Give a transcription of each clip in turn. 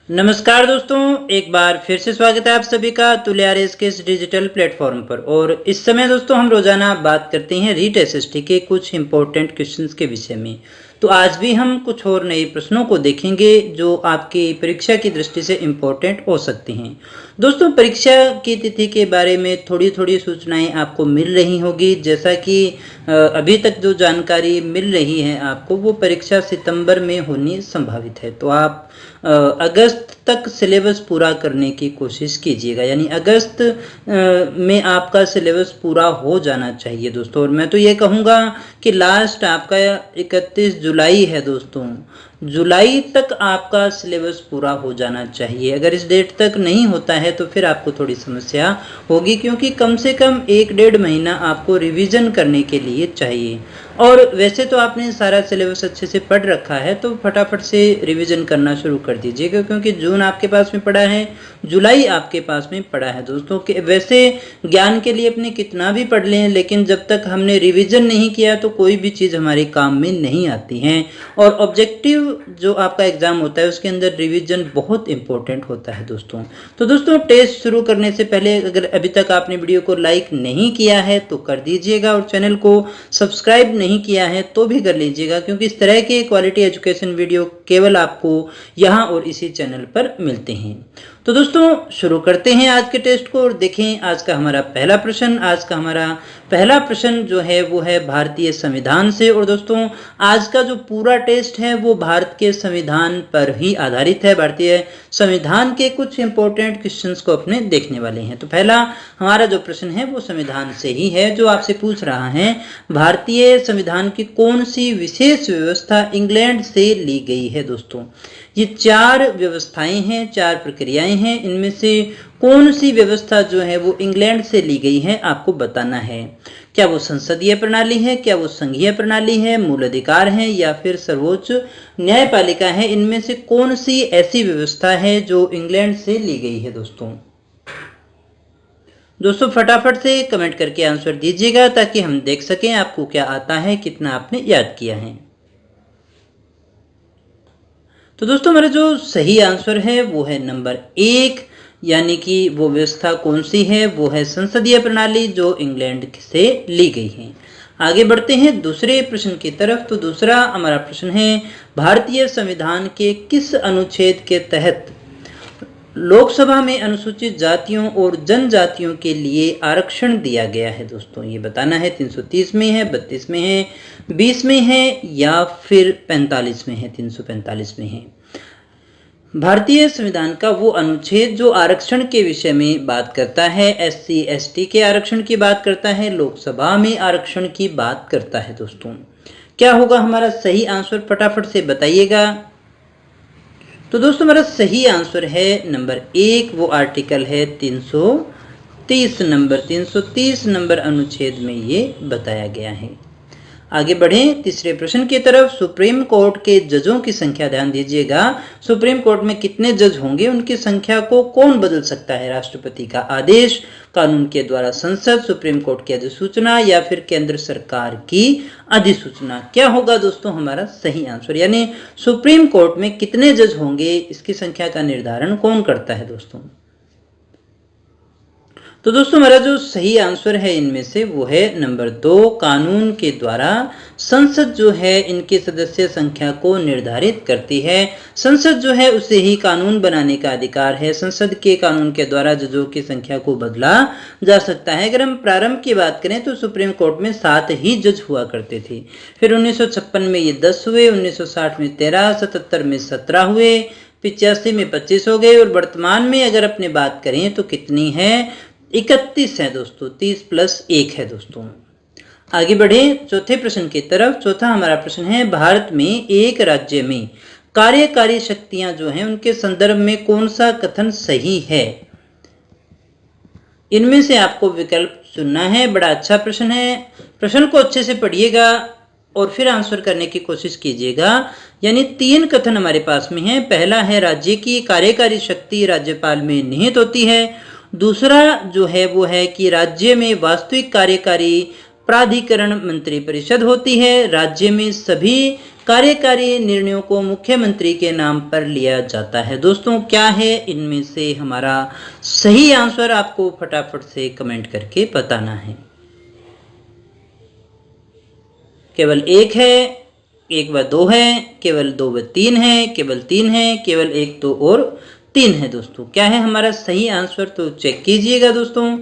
नमस्कार दोस्तों, एक बार फिर से स्वागत है आप सभी का तुल्यारेस के इस डिजिटल प्लेटफॉर्म पर। और इस समय दोस्तों हम रोजाना बात करते हैं रीट एसएसटी के कुछ इंपॉर्टेंट क्वेश्चंस के विषय में। तो आज भी हम कुछ और नए प्रश्नों को देखेंगे जो आपकी परीक्षा की दृष्टि से इम्पोर्टेंट हो सकते हैं। दोस्तों, परीक्षा की तिथि के बारे में थोड़ी थोड़ी सूचनाएं आपको मिल रही होगी। जैसा कि अभी तक जो जानकारी मिल रही है आपको, वो परीक्षा सितंबर में होनी संभावित है। तो आप अगस्त तक सिलेबस पूरा करने की कोशिश कीजिएगा, यानी अगस्त में आपका सिलेबस पूरा हो जाना चाहिए दोस्तों। और मैं तो ये कहूँगा कि लास्ट आपका 31 जुलाई है दोस्तों, जुलाई तक आपका सिलेबस पूरा हो जाना चाहिए। अगर इस डेट तक नहीं होता है तो फिर आपको थोड़ी समस्या होगी, क्योंकि कम से कम 1-1.5 महीना आपको रिवीजन करने के लिए चाहिए। और वैसे तो आपने सारा सिलेबस अच्छे से पढ़ रखा है, तो फटाफट से रिवीजन करना शुरू कर दीजिएगा, क्योंकि जून आपके पास में पड़ा है, जुलाई आपके पास में पड़ा है दोस्तों। कि वैसे ज्ञान के लिए अपने कितना भी पढ़ लें, लेकिन जब तक हमने रिवीजन नहीं किया तो कोई भी चीज़ हमारे काम में नहीं आती है। और ऑब्जेक्टिव जो आपका एग्ज़ाम होता है उसके अंदर रिवीजन बहुत इंपॉर्टेंट होता है दोस्तों। तो दोस्तों, टेस्ट शुरू करने से पहले अगर अभी तक आपने वीडियो को लाइक नहीं किया है तो कर दीजिएगा, और चैनल को सब्सक्राइब नहीं किया है तो भी कर लीजिएगा, क्योंकि इस तरह के क्वालिटी एजुकेशन वीडियो केवल आपको यहाँ और इसी चैनल पर मिलते हैं। तो दोस्तों, शुरू करते हैं आज के टेस्ट को और देखें आज का हमारा पहला प्रश्न। आज का हमारा पहला प्रश्न जो है वो है भारतीय संविधान से। और दोस्तों, आज का जो पूरा टेस्ट है वो भारत के संविधान पर ही आधारित है। भारतीय संविधान के कुछ इंपॉर्टेंट क्वेश्चंस को अपने देखने वाले हैं। तो पहला हमारा जो प्रश्न है वो संविधान से ही है, जो आपसे पूछ रहा है भारतीय संविधान की कौन सी विशेष व्यवस्था इंग्लैंड से ली गई है। दोस्तों, ये 4 व्यवस्थाएं हैं, 4 प्रक्रियाएं हैं, इनमें से कौन सी व्यवस्था जो है वो इंग्लैंड से ली गई है आपको बताना है। क्या वो संसदीय प्रणाली है, क्या वो संघीय प्रणाली है, मूल अधिकार है, या फिर सर्वोच्च न्यायपालिका है। इनमें से कौन सी ऐसी व्यवस्था है जो इंग्लैंड से ली गई है। दोस्तों फटाफट से कमेंट करके आंसर दीजिएगा, ताकि हम देख सकें आपको क्या आता है, कितना आपने याद किया है। तो दोस्तों, हमारा जो सही आंसर है वो है नंबर 1, यानी कि वो व्यवस्था कौन सी है, वो है संसदीय प्रणाली, जो इंग्लैंड से ली गई है। आगे बढ़ते हैं दूसरे प्रश्न की तरफ। तो दूसरा हमारा प्रश्न है भारतीय संविधान के किस अनुच्छेद के तहत लोकसभा में अनुसूचित जातियों और जनजातियों के लिए आरक्षण दिया गया है। दोस्तों, ये बताना है 330 में है, 32 में है, 20 में है, या फिर 45 में है, 345 में है। भारतीय संविधान का वो अनुच्छेद जो आरक्षण के विषय में बात करता है, SC ST के आरक्षण की बात करता है, लोकसभा में आरक्षण की बात करता है। दोस्तों, क्या होगा हमारा सही आंसर, फटाफट से बताइएगा। तो दोस्तों, हमारा सही आंसर है नंबर 1, वो आर्टिकल है 330 नंबर अनुच्छेद में ये बताया गया है। आगे बढ़ें तीसरे प्रश्न की तरफ। सुप्रीम कोर्ट के जजों की संख्या ध्यान दीजिएगा। सुप्रीम कोर्ट में कितने जज होंगे, उनकी संख्या को कौन बदल सकता है। राष्ट्रपति का आदेश, कानून के द्वारा संसद, सुप्रीम कोर्ट की अधिसूचना, या फिर केंद्र सरकार की अधिसूचना। क्या होगा दोस्तों हमारा सही आंसर, यानी सुप्रीम कोर्ट में कितने जज होंगे, इसकी संख्या का निर्धारण कौन करता है। तो दोस्तों, हमारा जो सही आंसर है इनमें से वो है नंबर 2, कानून के द्वारा संसद जो है इनकी सदस्य संख्या को निर्धारित करती है। संसद जो है उसे ही कानून बनाने का अधिकार है। संसद के कानून के द्वारा जजों की संख्या को बदला जा सकता है। अगर हम प्रारंभ की बात करें तो सुप्रीम कोर्ट में 7 ही जज हुआ करते थे। फिर 1956 में ये 10 हुए, 1960 में 13, 77 में 17 हुए, 85 में 25 हो गए, और वर्तमान में अगर अपने बात करें तो कितनी है, 31 है दोस्तों, 30 + 1 है दोस्तों। आगे बढ़े चौथे प्रश्न की तरफ। चौथा हमारा प्रश्न है भारत में एक राज्य में कार्यकारी शक्तियां जो हैं उनके संदर्भ में कौन सा कथन सही है। इनमें से आपको विकल्प चुनना है। बड़ा अच्छा प्रश्न है, प्रश्न को अच्छे से पढ़िएगा और फिर आंसर करने की कोशिश कीजिएगा। यानी 3 कथन हमारे पास में है। पहला है राज्य की कार्यकारी शक्ति राज्यपाल में निहित होती है। दूसरा जो है वो है कि राज्य में वास्तविक कार्यकारी प्राधिकरण मंत्री परिषद होती है। राज्य में सभी कार्यकारी निर्णयों को मुख्यमंत्री के नाम पर लिया जाता है। दोस्तों क्या है इनमें से हमारा सही आंसर, आपको फटाफट से कमेंट करके बताना है। केवल एक है, एक व दो है, केवल दो व तीन है, केवल तीन है, केवल एक, दो और तीन है। दोस्तों क्या है हमारा सही आंसर, तो चेक कीजिएगा दोस्तों।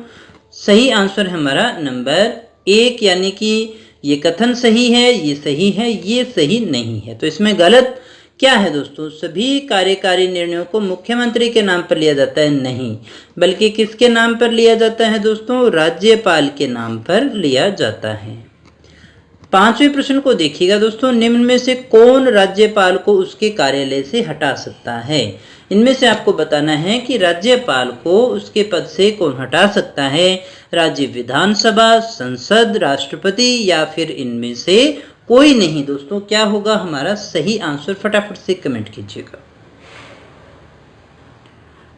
सही आंसर हमारा नंबर एक, यानी कि ये कथन सही है, ये सही है, ये सही नहीं है। तो इसमें गलत क्या है दोस्तों, सभी कार्यकारी निर्णयों को मुख्यमंत्री के नाम पर लिया जाता है, नहीं, बल्कि किसके नाम पर लिया जाता है दोस्तों, राज्यपाल के नाम पर लिया जाता है। पांचवें प्रश्न को देखिएगा दोस्तों, निम्न में से कौन राज्यपाल को उसके कार्यालय से हटा सकता है। इनमें से आपको बताना है कि राज्यपाल को उसके पद से कौन हटा सकता है, राज्य विधानसभा, संसद, राष्ट्रपति या फिर इनमें से कोई नहीं। दोस्तों क्या होगा हमारा सही आंसर, फटाफट से कमेंट कीजिएगा।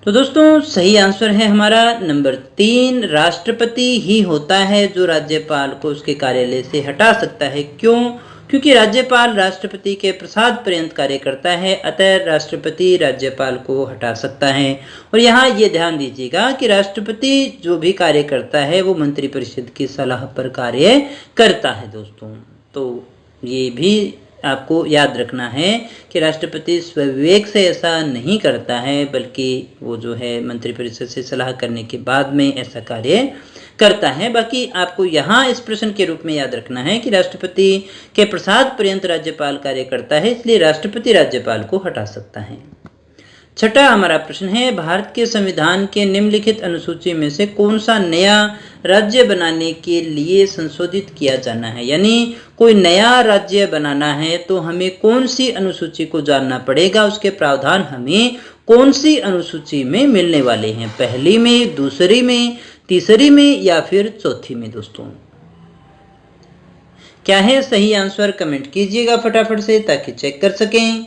तो दोस्तों सही आंसर है हमारा नंबर 3, राष्ट्रपति ही होता है जो राज्यपाल को उसके कार्यालय से हटा सकता है। क्यों? क्योंकि राज्यपाल राष्ट्रपति के प्रसाद पर्यंत कार्य करता है, अतः राष्ट्रपति राज्यपाल को हटा सकता है। और यहाँ ये ध्यान दीजिएगा कि राष्ट्रपति जो भी कार्य करता है वो मंत्रिपरिषद की सलाह पर कार्य करता है दोस्तों। तो ये भी आपको याद रखना है कि राष्ट्रपति स्वविवेक से ऐसा नहीं करता है, बल्कि वो जो है मंत्रिपरिषद से सलाह करने के बाद में ऐसा कार्य करता है। बाकी आपको यहाँ इस प्रश्न के रूप में याद रखना है कि राष्ट्रपति के प्रसाद पर्यंत राज्यपाल कार्य करता है, इसलिए राष्ट्रपति राज्यपाल को हटा सकता है। छठा हमारा प्रश्न है, भारत के संविधान के निम्नलिखित अनुसूची में से कौन सा नया राज्य बनाने के लिए संशोधित किया जाना है। यानी कोई नया राज्य बनाना है तो हमें कौन सी अनुसूची को जानना पड़ेगा, उसके प्रावधान हमें कौन सी अनुसूची में मिलने वाले हैं, पहली में, दूसरी में, तीसरी में या फिर चौथी में। दोस्तों क्या है सही आंसर, कमेंट कीजिएगा फटाफट से ताकि चेक कर सकें।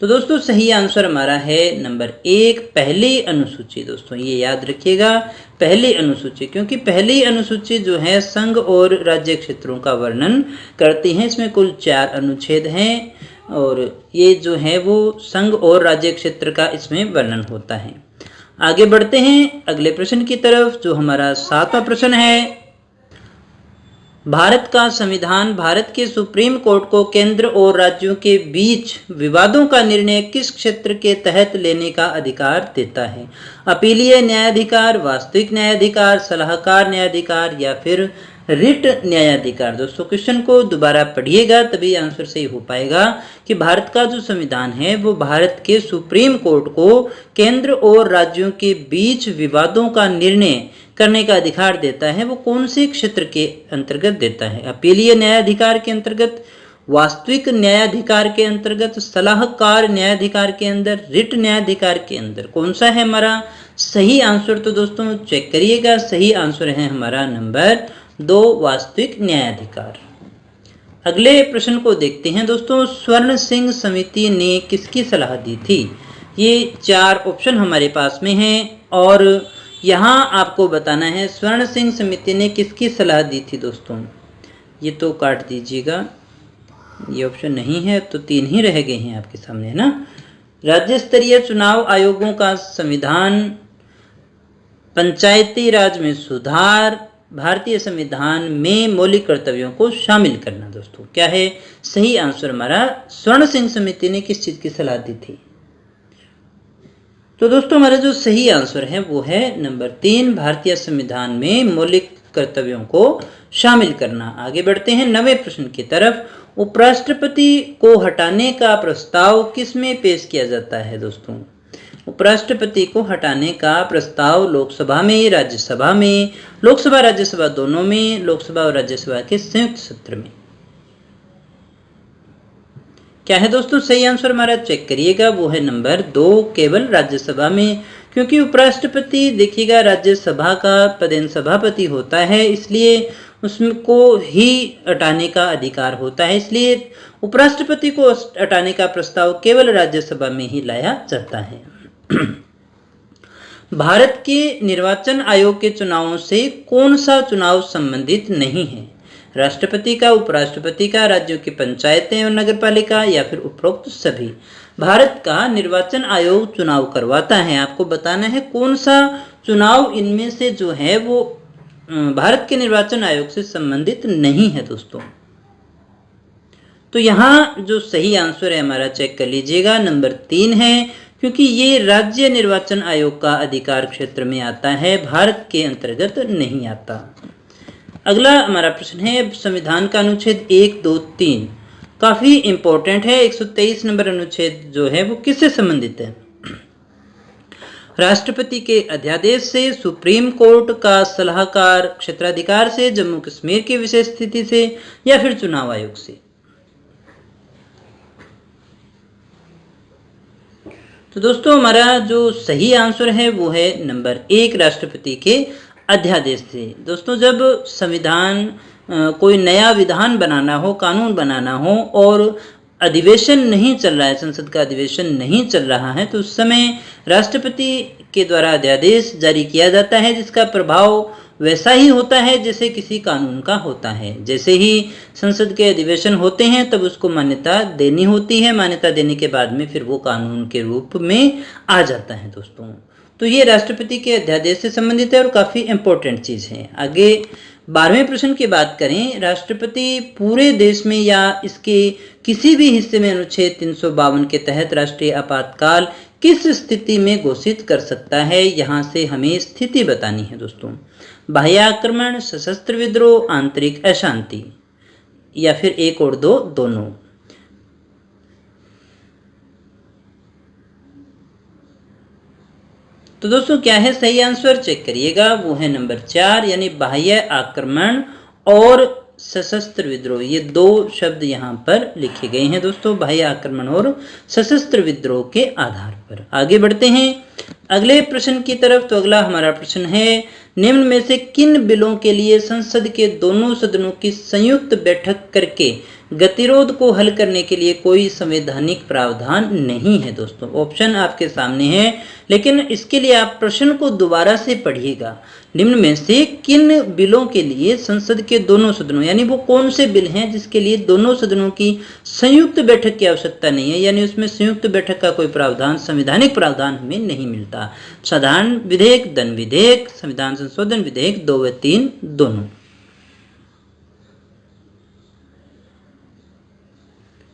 तो दोस्तों सही आंसर हमारा है नंबर 1, पहली अनुसूची। दोस्तों ये याद रखिएगा, पहली अनुसूची, क्योंकि पहली अनुसूची जो है संघ और राज्य क्षेत्रों का वर्णन करती है। इसमें कुल 4 अनुच्छेद हैं और ये जो है वो संघ और राज्य क्षेत्र का इसमें वर्णन होता है। आगे बढ़ते हैं अगले प्रश्न की तरफ, जो हमारा 7वां प्रश्न है, भारत का संविधान भारत के सुप्रीम कोर्ट को केंद्र और राज्यों के बीच विवादों का निर्णय किस क्षेत्र के तहत लेने का अधिकार देता है। अपीलीय न्यायाधिकार, वास्तविक न्यायाधिकार, सलाहकार न्यायाधिकार या फिर रिट न्यायाधिकार। दोस्तों क्वेश्चन को दोबारा पढ़िएगा तभी आंसर सही हो पाएगा कि भारत का जो संविधान है वो भारत के सुप्रीम कोर्ट को केंद्र और राज्यों के बीच विवादों का निर्णय करने का अधिकार देता है, वो कौन से क्षेत्र के अंतर्गत देता है। अपीलीय न्यायाधिकार के अंतर्गत, वास्तविक न्यायाधिकार के अंतर्गत, सलाहकार न्यायाधिकार के अंदर, रिट न्यायाधिकार के अंदर, कौन सा है हमारा सही आंसर। तो दोस्तों चेक करिएगा, सही आंसर है हमारा नंबर 2, वास्तविक न्यायाधिकार। अगले प्रश्न को देखते हैं दोस्तों, स्वर्ण सिंह समिति ने किसकी सलाह दी थी। ये 4 ऑप्शन हमारे पास में हैं और यहाँ आपको बताना है स्वर्ण सिंह समिति ने किसकी सलाह दी थी। दोस्तों ये तो काट दीजिएगा, ये ऑप्शन नहीं है तो 3 ही रह गए हैं आपके सामने, है ना। राज्य स्तरीय चुनाव आयोगों का संविधान, पंचायती राज में सुधार, भारतीय संविधान में मौलिक कर्तव्यों को शामिल करना। दोस्तों क्या है सही आंसर हमारा, स्वर्ण सिंह समिति ने किस चीज की सलाह दी थी। तो दोस्तों हमारा जो सही आंसर है वो है नंबर 3, भारतीय संविधान में मौलिक कर्तव्यों को शामिल करना। आगे बढ़ते हैं 9वें प्रश्न की तरफ। उपराष्ट्रपति को हटाने का प्रस्ताव किसमें पेश किया जाता है। दोस्तों उपराष्ट्रपति को हटाने का प्रस्ताव लोकसभा में, राज्यसभा में, लोकसभा राज्यसभा दोनों में, लोकसभा और राज्यसभा के संयुक्त सत्र में। क्या है दोस्तों सही आंसर हमारा, चेक करिएगा, वो है नंबर 2, केवल राज्यसभा में। क्योंकि उपराष्ट्रपति देखिएगा राज्यसभा का पदेन सभापति होता है, इसलिए उसको ही हटाने का अधिकार होता है, इसलिए उपराष्ट्रपति को हटाने का प्रस्ताव केवल राज्यसभा में ही लाया जाता है। भारत के निर्वाचन आयोग के चुनावों से कौन सा चुनाव संबंधित नहीं है। राष्ट्रपति का, उपराष्ट्रपति का, राज्यों की पंचायतें और नगरपालिका, या फिर उपरोक्त सभी। भारत का निर्वाचन आयोग चुनाव करवाता है। आपको बताना है कौन सा चुनाव इनमें से जो है वो भारत के निर्वाचन आयोग से संबंधित नहीं है दोस्तों। तो यहाँ जो सही आंसर है हमारा, चेक कर लीजिएगा, नंबर 3 है, क्योंकि ये राज्य निर्वाचन आयोग का अधिकार क्षेत्र में आता है, भारत के अंतर्गत नहीं आता। अगला हमारा प्रश्न है संविधान का अनुच्छेद 1, 2, 3 काफी इंपॉर्टेंट है। 123 नंबर अनुच्छेद जो है वो किससे संबंधित है? राष्ट्रपति के अध्यादेश से, सुप्रीम कोर्ट का सलाहकार क्षेत्राधिकार से, जम्मू कश्मीर की विशेष स्थिति से, या फिर चुनाव आयोग से। तो दोस्तों हमारा जो सही आंसर है वो है नंबर 1, राष्ट्रपति के अध्यादेश से। दोस्तों जब संविधान कोई नया विधान बनाना हो, कानून बनाना हो और अधिवेशन नहीं चल रहा है, संसद का अधिवेशन नहीं चल रहा है, तो उस समय राष्ट्रपति के द्वारा अध्यादेश जारी किया जाता है, जिसका प्रभाव वैसा ही होता है जैसे किसी कानून का होता है। जैसे ही संसद के अधिवेशन होते हैं तब उसको मान्यता देनी होती है, मान्यता देने के बाद में फिर वो कानून के रूप में आ जाता है दोस्तों। तो ये राष्ट्रपति के अध्यादेश से संबंधित है और काफ़ी इंपॉर्टेंट चीज़ है। आगे 12वें प्रश्न की बात करें, राष्ट्रपति पूरे देश में या इसके किसी भी हिस्से में अनुच्छेद 352 के तहत राष्ट्रीय आपातकाल किस स्थिति में घोषित कर सकता है? यहाँ से हमें स्थिति बतानी है दोस्तों। बाह्य आक्रमण, सशस्त्र विद्रोह, आंतरिक अशांति, या फिर एक और दो, दोनों। तो दोस्तों क्या है सही आंसर, चेक करिएगा, वो है नंबर 4, यानी बाह्य आक्रमण और सशस्त्र विद्रोह। ये दो शब्द यहाँ पर लिखे गए हैं दोस्तों, बाह्य आक्रमण और सशस्त्र विद्रोह के आधार पर। आगे बढ़ते हैं अगले प्रश्न की तरफ। तो अगला हमारा प्रश्न है, निम्न में से किन बिलों के लिए संसद के दोनों सदनों की संयुक्त बैठक करके गतिरोध को हल करने के लिए कोई संवैधानिक प्रावधान नहीं है? दोस्तों ऑप्शन आपके सामने है, लेकिन इसके लिए आप प्रश्न को दोबारा से पढ़िएगा। निम्न में से किन बिलों के लिए संसद के दोनों सदनों, यानी वो कौन से बिल हैं जिसके लिए दोनों सदनों की संयुक्त बैठक की आवश्यकता नहीं है, यानी उसमें संयुक्त बैठक का कोई प्रावधान, संवैधानिक प्रावधान हमें नहीं मिलता। साधारण विधेयक, धन विधेयक, संविधान संशोधन विधेयक 2 व 3 दोनों।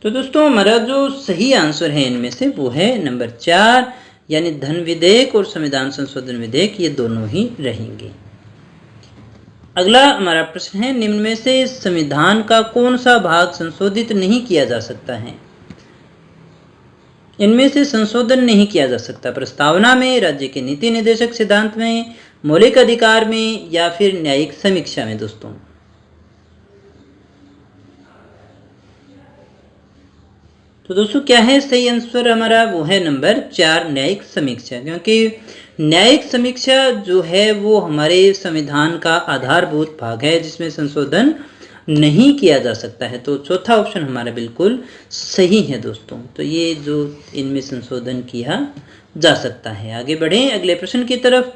तो दोस्तों हमारा जो सही आंसर है इनमें से वो है नंबर 4, यानी धन विधेयक और संविधान संशोधन विधेयक, ये दोनों ही रहेंगे। अगला हमारा प्रश्न है, निम्न में से संविधान का कौन सा भाग संशोधित नहीं किया जा सकता है? इनमें से संशोधन नहीं किया जा सकता प्रस्तावना में, राज्य के नीति निर्देशक सिद्धांत में, मौलिक अधिकार में, या फिर न्यायिक समीक्षा में। दोस्तों तो दोस्तों क्या है सही आंसर हमारा, वो है नंबर 4, न्यायिक समीक्षा। क्योंकि न्यायिक समीक्षा जो है वो हमारे संविधान का आधारभूत भाग है जिसमें संशोधन नहीं किया जा सकता है। तो चौथा ऑप्शन हमारा बिल्कुल सही है दोस्तों। तो ये जो इनमें संशोधन किया जा सकता है। आगे बढ़ें अगले प्रश्न की तरफ।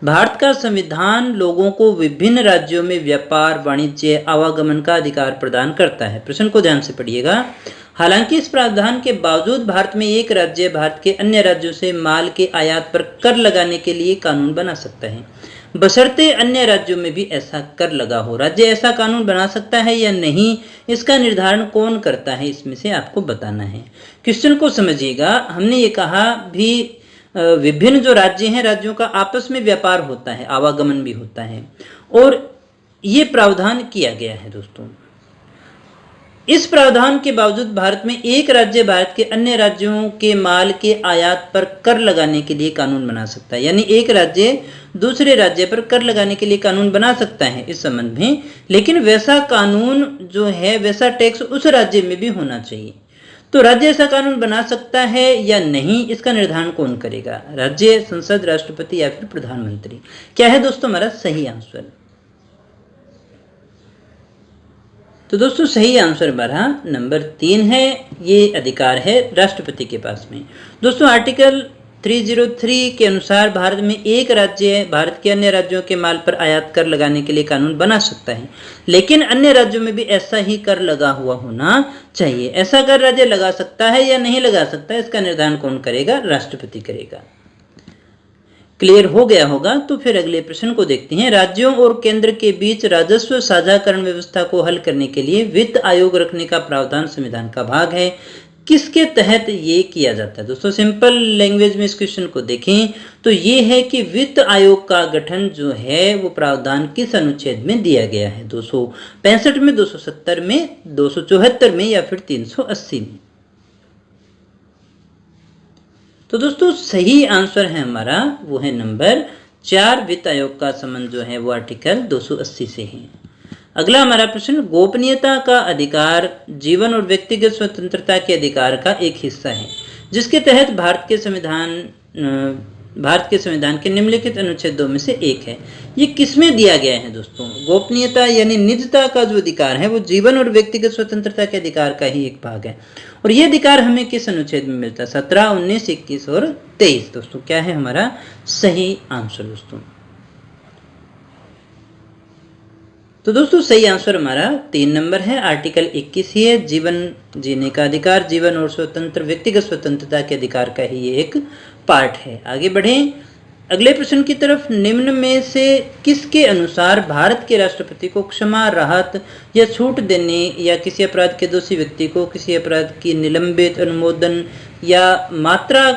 भारत का संविधान लोगों को विभिन्न राज्यों में व्यापार, वाणिज्य, आवागमन का अधिकार प्रदान करता है। प्रश्न को ध्यान से पढ़िएगा। हालांकि इस प्रावधान के बावजूद भारत में एक राज्य भारत के अन्य राज्यों से माल के आयात पर कर लगाने के लिए कानून बना सकता है, बशर्ते अन्य राज्यों में भी ऐसा कर लगा हो। राज्य ऐसा कानून बना सकता है या नहीं, इसका निर्धारण कौन करता है, इसमें से आपको बताना है। क्वेश्चन को समझिएगा। हमने ये कहा भी विभिन्न जो राज्य हैं, राज्यों का आपस में व्यापार होता है, आवागमन भी होता है, और ये प्रावधान किया गया है दोस्तों। इस प्रावधान के बावजूद भारत में एक राज्य भारत के अन्य राज्यों के माल के आयात पर कर लगाने के लिए कानून बना सकता है, यानी एक राज्य दूसरे राज्य पर कर लगाने के लिए कानून बना सकता है इस संबंध में, लेकिन वैसा कानून जो है, वैसा टैक्स उस राज्य में भी होना चाहिए। तो राज्य ऐसा कानून बना सकता है या नहीं, इसका निर्धारण कौन करेगा? राज्य, संसद, राष्ट्रपति या फिर प्रधानमंत्री? क्या है दोस्तों हमारा सही आंसर? तो दोस्तों सही आंसर हमारा नंबर 3 है। ये अधिकार है राष्ट्रपति के पास में। दोस्तों आर्टिकल 303 के अनुसार भारत में एक राज्य भारत के अन्य राज्यों के माल पर आयात कर लगाने के लिए कानून बना सकता है, लेकिन अन्य राज्यों में भी ऐसा ही कर लगा हुआ होना चाहिए। ऐसा कर राज्य लगा सकता है या नहीं लगा सकता, इसका निर्धारण कौन करेगा? राष्ट्रपति करेगा। क्लियर हो गया होगा। तो फिर अगले प्रश्न को देखते हैं। राज्यों और केंद्र के बीच राजस्व साझाकरण व्यवस्था को हल करने के लिए वित्त आयोग रखने का प्रावधान संविधान का भाग है, किसके तहत ये किया जाता है? दोस्तों सिंपल लैंग्वेज में इस क्वेश्चन को देखें तो ये है कि वित्त आयोग का गठन जो है वो प्रावधान किस अनुच्छेद में दिया गया है? 265 में, 270 में, 274 में या फिर 380 में? तो दोस्तों सही आंसर है हमारा वो है नंबर 4। वित्त आयोग का संबंध जो है वो आर्टिकल 280 से है। अगला हमारा प्रश्न, गोपनीयता का अधिकार जीवन और व्यक्तिगत स्वतंत्रता के अधिकार का एक हिस्सा है, जिसके तहत भारत के संविधान के निम्नलिखित अनुच्छेदों में से एक है। ये किसमें दिया गया है दोस्तों? गोपनीयता यानी निजता का जो अधिकार है वो जीवन और व्यक्तिगत स्वतंत्रता के अधिकार का ही एक भाग है। और ये अधिकार हमें किस अनुच्छेद में मिलता है? 17, 19, 21 और 23। दोस्तों क्या है हमारा सही आंसर? दोस्तों सही आंसर हमारा 3 नंबर है, आर्टिकल 21 ही है। जीवन जीने का अधिकार, जीवन और स्वतंत्र व्यक्तिगत स्वतंत्रता के अधिकार का ही ये एक पार्ट है। आगे बढ़ें अगले प्रश्न की तरफ। निम्न में से किसके अनुसार भारत के राष्ट्रपति को क्षमा, राहत या छूट देने या किसी अपराध के दोषी व्यक्ति को किसी अपराध की निलंबित, अनुमोदन या मात्रा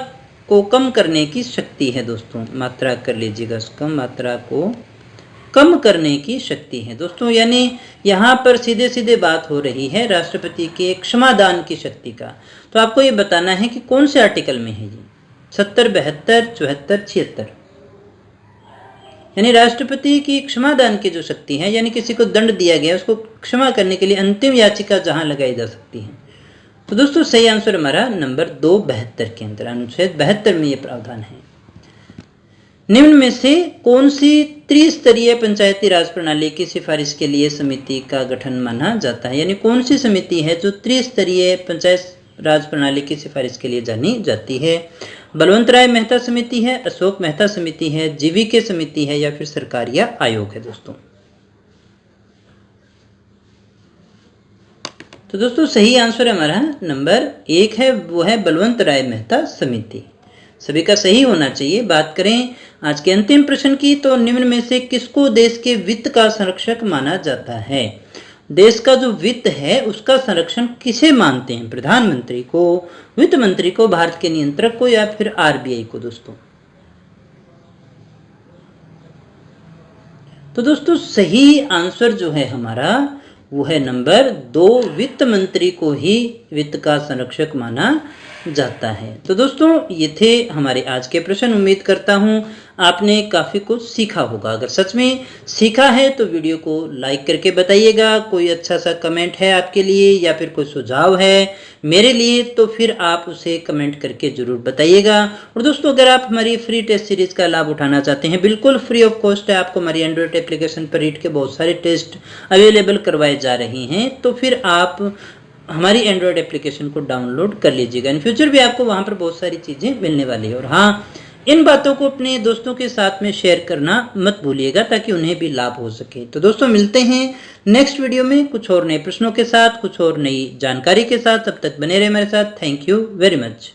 को कम करने की शक्ति है? दोस्तों मात्रा कर लीजिएगा उसका, मात्रा को कम करने की शक्ति है दोस्तों। यानी यहाँ पर सीधे सीधे बात हो रही है राष्ट्रपति के क्षमादान की शक्ति का। तो आपको ये बताना है कि कौन से आर्टिकल में है ये, 70, 72, 74, 76। यानी राष्ट्रपति की क्षमादान की जो शक्ति है, यानी किसी को दंड दिया गया उसको क्षमा करने के लिए अंतिम याचिका जहां लगाई जा सकती है। तो दोस्तों सही आंसर हमारा नंबर 2, 72 के अंदर, अनुच्छेद 72 में ये प्रावधान है। निम्न में से कौन सी त्रिस्तरीय पंचायती राज प्रणाली की सिफारिश के लिए समिति का गठन माना जाता है? यानी कौन सी समिति है जो त्रिस्तरीय पंचायत राज प्रणाली की सिफारिश के लिए जानी जाती है? बलवंत राय मेहता समिति है, अशोक मेहता समिति है, जीवीके समिति है या फिर सरकारिया आयोग है? तो दोस्तों सही आंसर हमारा नंबर 1 है, वो है बलवंत राय मेहता समिति। सभी का सही होना चाहिए। बात करें आज के अंतिम प्रश्न की, तो निम्न में से किसको देश के वित्त का संरक्षक माना जाता है? देश का जो वित्त है उसका संरक्षण किसे मानते हैं? प्रधानमंत्री को, वित्त मंत्री को, भारत के नियंत्रक को या फिर आरबीआई को? तो दोस्तों सही आंसर जो है हमारा वो है नंबर 2, वित्त मंत्री को ही वित्त का संरक्षक माना जाता है। तो दोस्तों ये थे हमारे आज के प्रश्न। उम्मीद करता हूँ आपने काफ़ी कुछ सीखा होगा। अगर सच में सीखा है तो वीडियो को लाइक करके बताइएगा। कोई अच्छा सा कमेंट है आपके लिए या फिर कोई सुझाव है मेरे लिए तो फिर आप उसे कमेंट करके ज़रूर बताइएगा। और दोस्तों अगर आप हमारी फ्री टेस्ट सीरीज़ का लाभ उठाना चाहते हैं, बिल्कुल फ्री ऑफ कॉस्ट है, आपको हमारी एंड्रॉयड एप्लीकेशन पर रीड के बहुत सारे टेस्ट अवेलेबल करवाए जा रहे हैं, तो फिर आप हमारी एंड्रॉयड एप्लीकेशन को डाउनलोड कर लीजिएगा। इन फ्यूचर भी आपको वहाँ पर बहुत सारी चीज़ें मिलने वाली है। और हाँ, इन बातों को अपने दोस्तों के साथ में शेयर करना मत भूलिएगा ताकि उन्हें भी लाभ हो सके। तो दोस्तों मिलते हैं नेक्स्ट वीडियो में कुछ और नए प्रश्नों के साथ, कुछ और नई जानकारी के साथ। तब तक बने रहे हमारे साथ। Thank you very much.